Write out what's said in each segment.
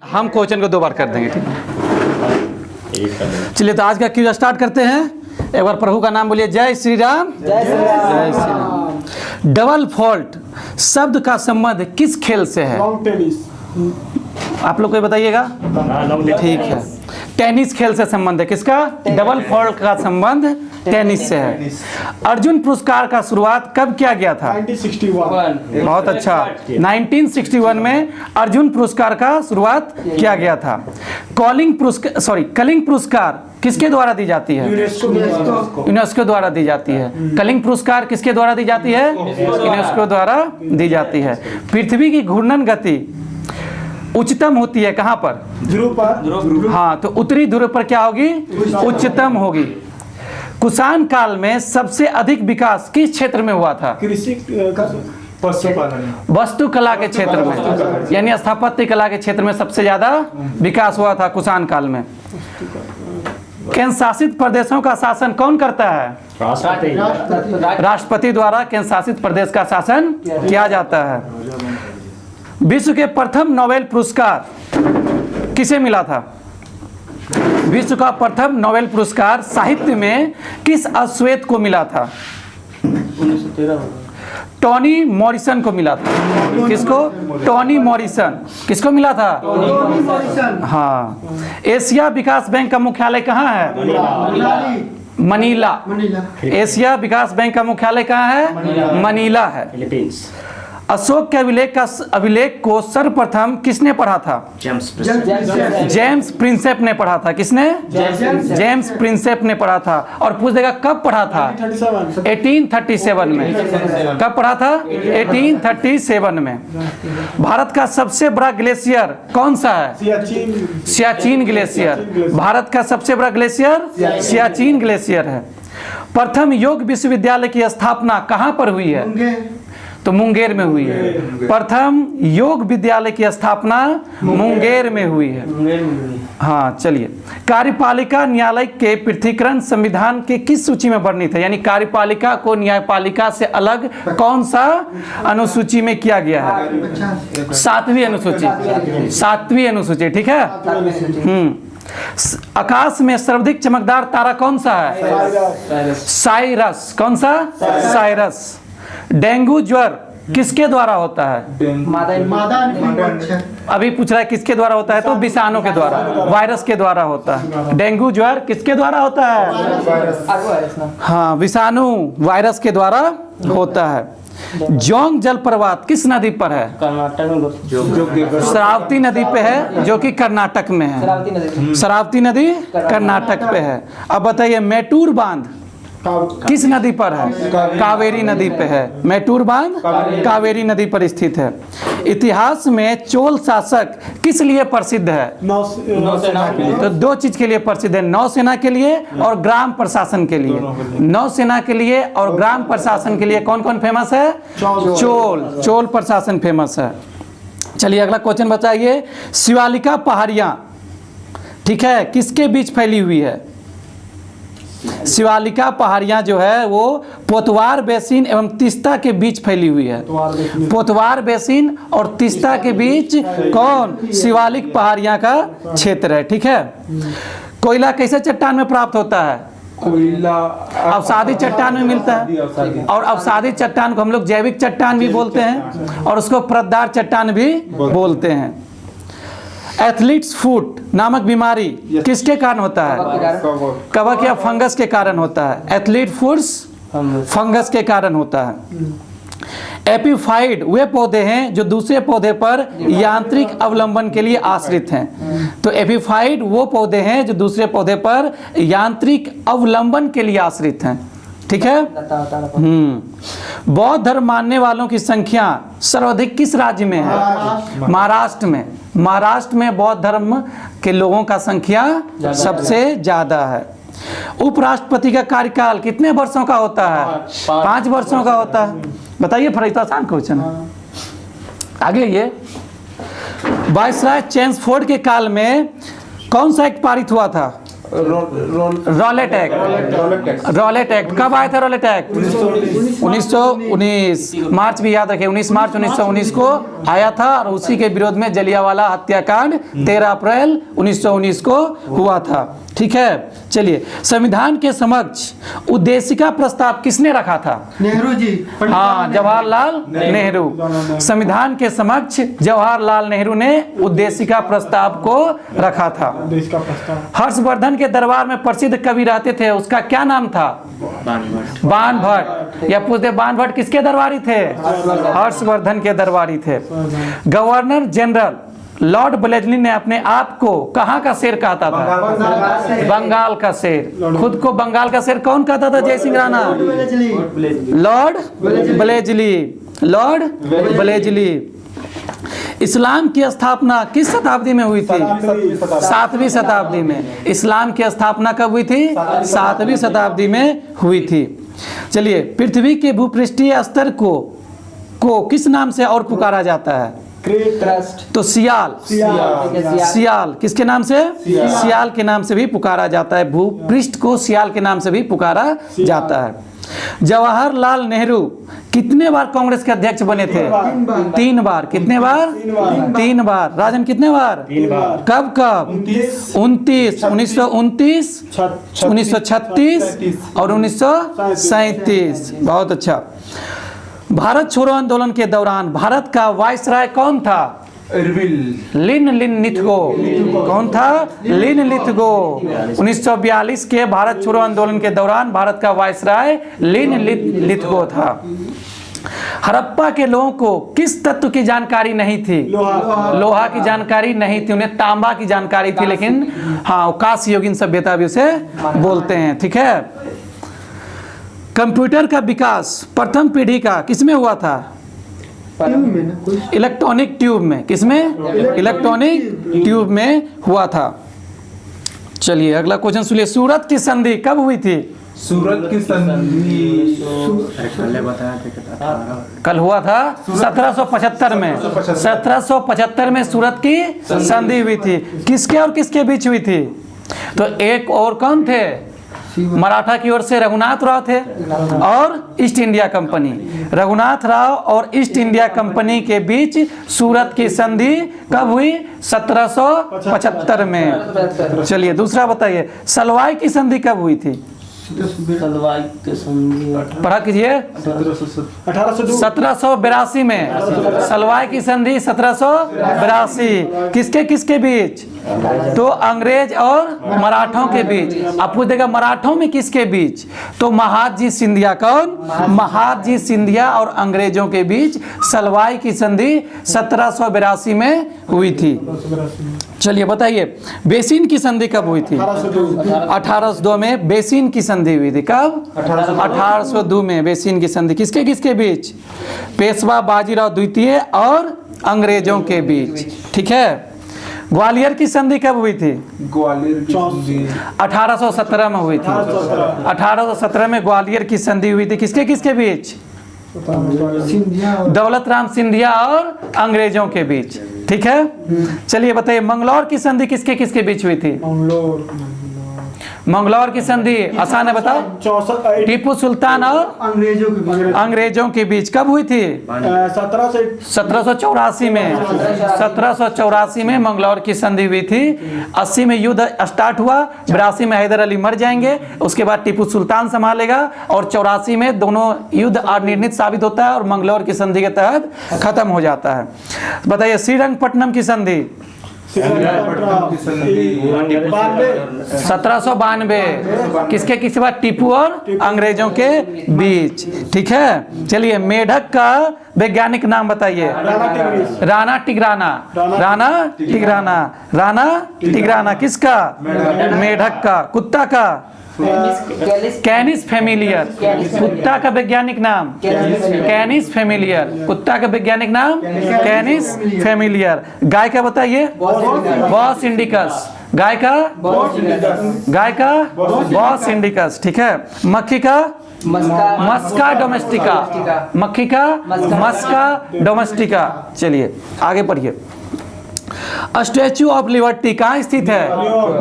हम क्वेश्चन को 2 बार कर देंगे, ठीक है। चलिए तो आज का क्विज स्टार्ट करते हैं। एक बार प्रभु का नाम बोलिए। जय श्री राम। जय श्री राम। डबल फॉल्ट शब्द का संबंध किस खेल से है? आप लोग को बताइएगा। ठीक है, टेनिस खेल से संबंध है। किसका? डबल फॉल्ट का संबंध टेनिस से है। अर्जुन पुरस्कार का शुरुआत कब किया गया था? 1961। बहुत अच्छा, 1961 में अर्जुन पुरस्कार का शुरुआत किया गया था। कलिंग पुरस्कार किसके द्वारा दी जाती है? यूनेस्को द्वारा दी जाती है। कलिंग पुरस्कार किसके द्वारा दी जाती है? यूनेस्को द्वारा दी जाती है। पृथ्वी की घूर्णन गति उच्चतम होती है कहाँ पर? ध्रुव पर। हाँ, तो उत्तरी ध्रुव पर क्या होगी? उच्चतम होगी। कुषाण काल में सबसे अधिक विकास किस क्षेत्र में हुआ था? कृषि पशुपालन, वस्तुकला के क्षेत्र में, यानी स्थापत्य कला के क्षेत्र में सबसे ज्यादा विकास हुआ था कुषाण काल में। केंद्र शासित प्रदेशों का शासन कौन करता है? राष्ट्रपति द्वारा केंद्र शासित प्रदेश का शासन किया जाता है। विश्व के प्रथम नोबेल पुरस्कार किसे मिला था? विश्व का प्रथम नोबेल पुरस्कार साहित्य में किस अश्वेत को मिला था? 1913। टोनी मॉरिसन को मिला था। किसको? Tony Morrison. किसको मिला था? Tony Morrison. हाँ। एशिया विकास बैंक का मुख्यालय कहाँ है? मनीला। एशिया विकास बैंक का मुख्यालय कहाँ है? मनीला है। अशोक के अभिलेख को सर्वप्रथम किसने पढ़ा था? जेम्स प्रिंसेप ने पढ़ा था। किसने? जेम्स प्रिंसेप ने पढ़ा था। और पूछ देगा कब पढ़ा था? 1837 में। कब पढ़ा था? 1837 में। भारत का सबसे बड़ा ग्लेशियर कौन सा है? सियाचिन ग्लेशियर। भारत का सबसे बड़ा ग्लेशियर सियाचिन ग्लेशियर है। प्रथम योग विश्वविद्यालय की स्थापना कहाँ पर हुई है? तो मुंगेर में हुई है। प्रथम योग विद्यालय की स्थापना मुंगेर में हुई है। हाँ, चलिए। कार्यपालिका न्यायालय के पृथक्करण संविधान के किस सूची में वर्णित है? यानी कार्यपालिका को न्यायपालिका से अलग कौन सा अनुसूची में किया गया है? 7वीं अनुसूची। 7वीं अनुसूची, ठीक है। आकाश में सर्वाधिक चमकदार तारा कौन सा है? साइरस। कौन सा? साइरस। डेंगू ज्वर किसके द्वारा होता है? अभी पूछ रहा है किसके द्वारा होता है, तो विषाणु के द्वारा, वायरस के द्वारा होता है। डेंगू ज्वर किसके द्वारा होता है? हाँ, विषाणु वायरस के द्वारा होता है। जोंग जलप्रपात किस नदी पर है? कर्नाटक में। शरावती नदी पे है, जो कि कर्नाटक में है। शरावती नदी कर्नाटक पे है। अब बताइए, मेटूर बांध किस नदी पर है? कावेरी नदी पे है। मेटूर बांध कावेरी नदी पर स्थित है। इतिहास में चोल शासक किस लिए प्रसिद्ध है? नौसेना के लिए। तो 2 चीज के लिए प्रसिद्ध है, नौसेना के लिए और ग्राम प्रशासन के लिए। नौसेना के लिए और ग्राम प्रशासन के लिए कौन कौन फेमस है? चोल प्रशासन फेमस है। चलिए अगला क्वेश्चन बताइए। शिवालिका पहाड़ियां, ठीक है, किसके बीच फैली हुई है? शिवालिका पहाड़ियां जो है वो पोतवार बेसिन एवं तीस्ता के बीच फैली हुई है। पोतवार बेसिन और तीस्ता के बीच कौन? शिवालिक पहाड़ियां का क्षेत्र है, ठीक है। कोयला कैसे चट्टान में प्राप्त होता है? कोयला अवसादी चट्टान में मिलता है। और अवसादी चट्टान को हम लोग जैविक चट्टान भी बोलते हैं और उसको परतदार चट्टान भी बोलते हैं। एथलीट्स फुट नामक बीमारी किसके कारण होता है? कवक या फंगस के कारण होता है। एथलीट फुट्स फंगस के कारण होता है। एपीफाइड वे पौधे हैं जो दूसरे पौधे पर यांत्रिक अवलंबन के लिए आश्रित हैं। तो एपीफाइड वो पौधे हैं जो दूसरे पौधे पर यांत्रिक अवलंबन के लिए आश्रित हैं, ठीक है। बौद्ध धर्म मानने वालों की संख्या सर्वाधिक किस राज्य में है? महाराष्ट्र में। महाराष्ट्र में बौद्ध धर्म के लोगों का संख्या सबसे ज्यादा है। उपराष्ट्रपति का कार्यकाल कितने वर्षों का होता है? 5 वर्षों का होता है। बताइए, फरीदा आसान क्वेश्चन है। आगे ये वायसराय चेम्सफोर्ड के काल में कौन सा एक्ट पारित हुआ था? Rowlatt act. रॉलेट एक्ट कब आया था? रॉलेट एक्ट 1919, मार्च भी याद रखें, 19 मार्च 1919 को आया था और उसी के विरोध में जलियांवाला हत्याकांड 13 अप्रैल 1919 को हुआ था। ठीक है, चलिए, संविधान के समक्ष उद्देशिका प्रस्ताव किसने रखा था? नेहरू जी। हाँ, जवाहरलाल नेहरू। संविधान के समक्ष जवाहरलाल नेहरू ने उद्देशिका प्रस्ताव को रखा था। हर्षवर्धन के दरबार में प्रसिद्ध कवि रहते थे, उसका क्या नाम था? बाण भट्ट। या पूछते बाण भट्ट किसके दरबारी थे? हर्षवर्धन के दरबारी थे। गवर्नर जनरल लॉर्ड ब्लेजली ने अपने आप को कहाँ का शेर कहता था? बंगाल का शेर। खुद को बंगाल का शेर कौन कहता था? Jai Singh Rana. Lord Wellesley. Lord Wellesley. इस्लाम की स्थापना किस शताब्दी में हुई थी? 7वीं शताब्दी में। इस्लाम की स्थापना कब हुई थी? 7वीं शताब्दी में हुई थी। चलिए, पृथ्वी के भूपृष्ठीय स्तर को किस नाम से और पुकारा जाता है? तो सियाल। सियाल किसके नाम से? सियाल के नाम से भी पुकारा जाता है। भूपृष्ठ को सियाल के नाम से भी पुकारा जाता है। जवाहरलाल नेहरू कितने बार कांग्रेस के अध्यक्ष बने थे? 3 बार। कितने बार? 3 बार। राजन कितने बार? 3 बार। कब कब? 29, 1929, 1936 और 1937। बहुत अच्छा। भारत छोड़ो आंदोलन के दौरान भारत का वायसराय कौन था? लिन लिथगो। कौन था? लिन लिथगो। 1942 के भारत छोड़ो आंदोलन के दौरान भारत का वायसराय लिन लिथगो था। हड़प्पा के लोगों को किस तत्व की जानकारी नहीं थी? लोहा की जानकारी नहीं थी, उन्हें तांबा की जानकारी थी, लेकिन हाँ, कांस्य युगीन सभ्यता भी उसे बोलते हैं। ठीक है। कंप्यूटर का विकास प्रथम पीढ़ी का किसमें हुआ था? इलेक्ट्रॉनिक ट्यूब में। किसमें? इलेक्ट्रॉनिक ट्यूब में हुआ था। चलिए, अगला क्वेश्चन सुनिए। सूरत की संधि कब हुई थी? सूरत की संधि कल हुआ था 1775 में। 1775 में सूरत की संधि हुई थी। किसके और किसके बीच हुई थी? तो एक और कौन थे? मराठा की ओर से रघुनाथ राव थे और east India company. Raghunath Rao और ईस्ट इंडिया कंपनी के बीच सूरत की संधि कब हुई? 1775 में। चलिए, दूसरा बताइए, सलवाई की संधि कब हुई थी? सलवाई के संधि पढ़ा कीजिए। 1782 में सलवाई की संधि 1782। किसके किसके बीच? तो अंग्रेज और मराठों के बीच। आप पूछ देगा मराठों में किसके बीच? तो महादजी सिंधिया। कौन? महादजी सिंधिया और अंग्रेजों के बीच सलवाई की संधि 1782 में हुई थी। चलिए बताइए, बेसिन की संधि कब हुई थी? 1802 में बेसिन की संधि हुई थी। कब? 1802 में बेसिन की संधि किसके किसके बीच? पेशवा बाजीराव द्वितीय और अंग्रेजों के बीच। ठीक है। ग्वालियर की संधि कब हुई थी? ग्वालियर की संधि 1817 में हुई थी। 1817 में ग्वालियर की संधि हुई थी। किसके किसके बीच? दौलत राम सिंधिया और अंग्रेजों के बीच। ठीक है। चलिए बताइए, मंगलौर की संधि किसके किसके बीच हुई थी? मंगलौर की संधि आसान है, बताओ। टीपू सुल्तान और अंग्रेजों के बीच कब हुई थी? 1784 में। 1784 में मंगलौर की संधि हुई थी। 80 में युद्ध स्टार्ट हुआ। 82 में हैदर अली मर जाएंगे, उसके बाद टीपू सुल्तान संभालेगा और 84 में दोनों युद्ध अनिर्णित साबित होता है और मंगलौर की संधि के तहत खत्म हो जाता है। बताइए, श्रीरंगपट्टनम की संधि 1792 किसके किसके बाद? टीपू और अंग्रेजों के बीच। ठीक है। चलिए, मेढक का वैज्ञानिक नाम बताइए। राणा टिग्राना। राणा टिग्राना। राणा टिग्राना किसका? मेढक का। कुत्ता का? कैनिस फेमिलियर। कुत्ता का वैज्ञानिक नाम कैनिस फेमिलियर। कुत्ता का वैज्ञानिक नाम कैनिस फेमिलियर। गाय का बताइए? Boss indicus. गाय का? Bos indicus. ठीक है। मक्खी का? Musca domestica. मक्खी का? Musca domestica. चलिए आगे पढ़िए। स्टैच्यू ऑफ लिबर्टी कहाँ स्थित है?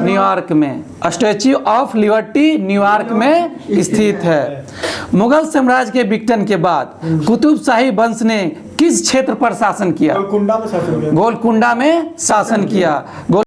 न्यूयॉर्क में। स्टैच्यू ऑफ लिबर्टी न्यूयॉर्क में स्थित है। मुगल साम्राज्य के विघटन के बाद कुतुब शाही वंश ने किस क्षेत्र पर शासन किया? गोलकुंडा में शासन किया। गोलकुंडा में शासन किया।